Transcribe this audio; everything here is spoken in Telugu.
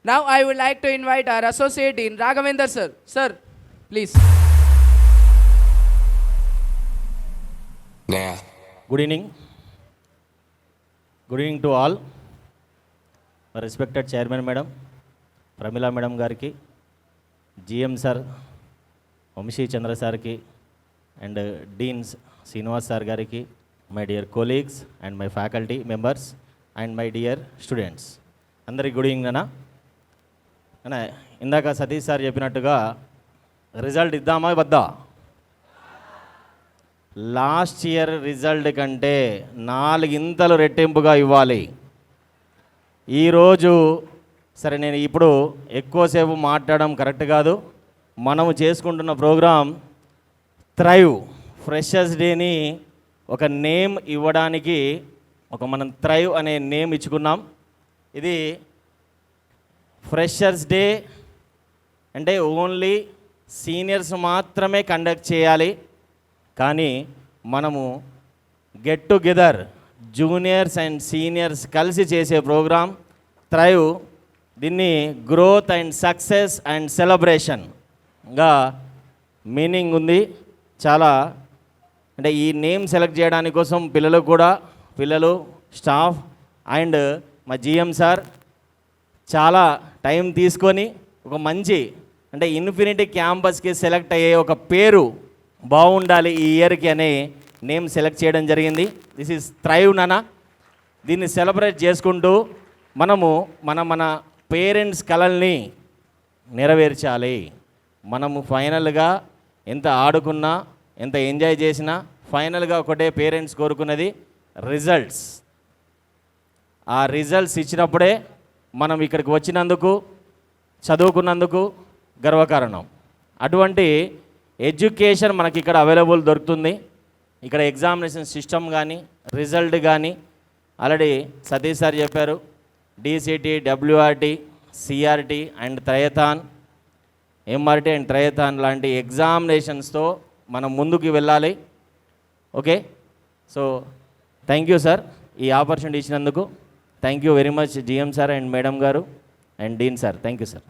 Now I would like to invite our Associate Dean, Raghavendra sir. Sir, please. Yeah. Good evening. Good evening to all. Respected Chairman Madam, Pramila Madam Gariki, GM Sir, Vamshi Chandra Sir ki, and Deans Srinivas Sir Gariki, my dear colleagues and my faculty members, and my dear students. అందరికి గుడ్ ఈవినింగ్ అన్న. అన్న ఇందాక సతీష్ సార్ చెప్పినట్టుగా రిజల్ట్ ఇద్దామా వద్దా? లాస్ట్ ఇయర్ రిజల్ట్ కంటే 4 ఇంతలు రెట్టింపుగా ఇవ్వాలి. ఈరోజు సరే నేను ఇప్పుడు ఎక్కువసేపు మాట్లాడడం కరెక్ట్ కాదు. మనము చేసుకుంటున్న ప్రోగ్రాం థ్రైవ్ ఫ్రెషర్స్ డేని ఒక నేమ్ ఇవ్వడానికి మనం థ్రైవ్ అనే నేమ్ ఇచ్చుకున్నాం. ఇది ఫ్రెషర్స్ డే అంటే ఓన్లీ సీనియర్స్ మాత్రమే కండక్ట్ చేయాలి. కానీ మనము get together juniors and seniors కలిసి చేసే ప్రోగ్రాం థ్రైవ్. దీన్ని గ్రోత్ అండ్ సక్సెస్ అండ్ సెలబ్రేషన్గా మీనింగ్ ఉంది. చాలా అంటే ఈ నేమ్ సెలెక్ట్ చేయడానికి కోసం పిల్లలు స్టాఫ్ అండ్ మా జిఎం సార్ చాలా టైం తీసుకొని ఒక మంచి అంటే ఇన్ఫినిటీ క్యాంపస్కి సెలెక్ట్ అయ్యే ఒక పేరు బాగుండాలి ఈ ఇయర్కి అనే నేమ్ సెలెక్ట్ చేయడం జరిగింది. దిస్ ఈజ్ థ్రైవ్ నానా. దీన్ని సెలబ్రేట్ చేసుకుంటూ మనము మన పేరెంట్స్ కలల్ని నెరవేర్చాలి. మనము ఫైనల్గా ఎంత ఆడుకున్నా ఎంత ఎంజాయ్ చేసినా ఫైనల్గా ఒకటే పేరెంట్స్ కోరుకున్నది రిజల్ట్స్. ఆ రిజల్ట్స్ ఇచ్చినప్పుడే మనం ఇక్కడికి వచ్చినందుకు చదువుకున్నందుకు గర్వకారణం. అటువంటి ఎడ్యుకేషన్ మనకి ఇక్కడ అవైలబుల్ దొరుకుతుంది. ఇక్కడ ఎగ్జామినేషన్ సిస్టమ్ కానీ రిజల్ట్ కానీ ఆల్రెడీ సతీష్ సార్ చెప్పారు. DCT, WRT, CRT and triathlon, MRT and triathlon లాంటి ఎగ్జామినేషన్స్తో మనం ముందుకు వెళ్ళాలి. Okay, so thank you sir ఈ ఆపర్చునిటీ ఇచ్చినందుకు. Thank you very much GM sir and madam గారు and dean sir. Thank you sir.